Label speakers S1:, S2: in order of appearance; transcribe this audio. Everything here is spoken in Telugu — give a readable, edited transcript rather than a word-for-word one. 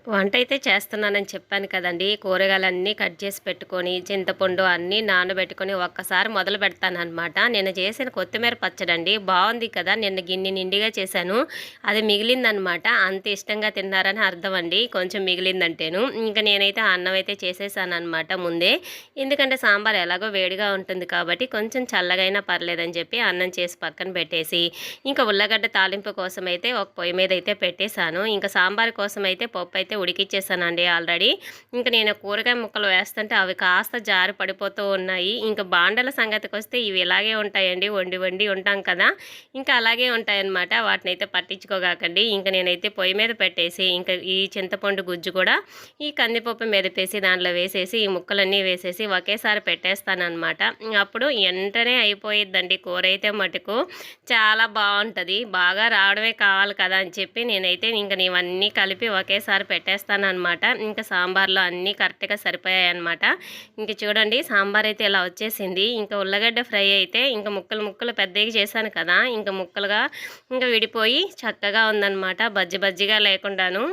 S1: వంటైతే చేస్తున్నానని చెప్పాను కదండీ! కూరగాయలన్నీ కట్ చేసి పెట్టుకొని, చింతపండు అన్నీ నానబెట్టుకొని ఒక్కసారి మొదలు పెడతాననమాట. నిన్న చేసిన కొత్తిమీర పచ్చడండి. బావుంది కదా! నిన్న గిన్నె నిండుగా చేశాను. అది మిగిలిందనమాట. అంత ఇష్టంగా తిన్నారని అర్థం అండి. కొంచెం మిగిలిందంటేను. ఇంక నేనైతే అన్నం అయితే చేసేసాననమాట ముందే. ఎందుకంటే సాంబార్ ఎలాగో వేడిగా ఉంటుంది కాబట్టి కొంచెం చల్లగైనా పర్లేదని చెప్పి అన్నం చేసి పక్కన పెట్టేసి, ఇంకా ఉల్లగడ్డ తాలింపు కోసమైతే ఒక పొయ్యి మీదయితే పెట్టేశాను. ఇంకా సాంబార్ కోసమైతే పప్పయితే ఉడికిచ్చేసానండి ఆల్రెడీ. ఇంక నేను కూరగాయ ముక్కలు వేస్తుంటే అవి కాస్త జారి పడిపోతూ ఉన్నాయి. ఇంక బాండల సంగతికొస్తే ఇవి ఇలాగే ఉంటాయండి. వండి వండి ఉంటాం కదా! ఇంకా అలాగే ఉంటాయన్నమాట. వాటినైతే పట్టించుకోగాకండి. ఇంక నేనైతే పొయ్యి మీద పెట్టేసి, ఇంక ఈ చింతపండు గుజ్జు కూడా ఈ కందిపప్పు మెదిపేసి దాంట్లో వేసేసి, ఈ ముక్కలన్నీ వేసేసి ఒకేసారి పెట్టేస్తాననమాట. అప్పుడు వెంటనే అయిపోయిద్దండి కూరైతే మటుకు. చాలా బావుంటది. బాగా రావడమే కావాలి కదా అని చెప్పి నేనైతే ఇంక ఇవన్నీ కలిపి ఒకేసారి పెట్టేస్తాననమాట. ఇంక సాంబార్లో అన్నీ కరెక్ట్‌గా సరిపోయాయన్నమాట. ఇంక చూడండి సాంబార్ అయితే ఇలా వచ్చేసింది. ఇంక ఉల్లగడ్డ ఫ్రై అయితే ఇంక ముక్కలు ముక్కలు పెద్దగా చేశాను కదా! ఇంక ముక్కలుగా ఇంక విడిపోయి చక్కగా ఉందనమాట. బజ్జి బజ్జిగా లేకుండాను.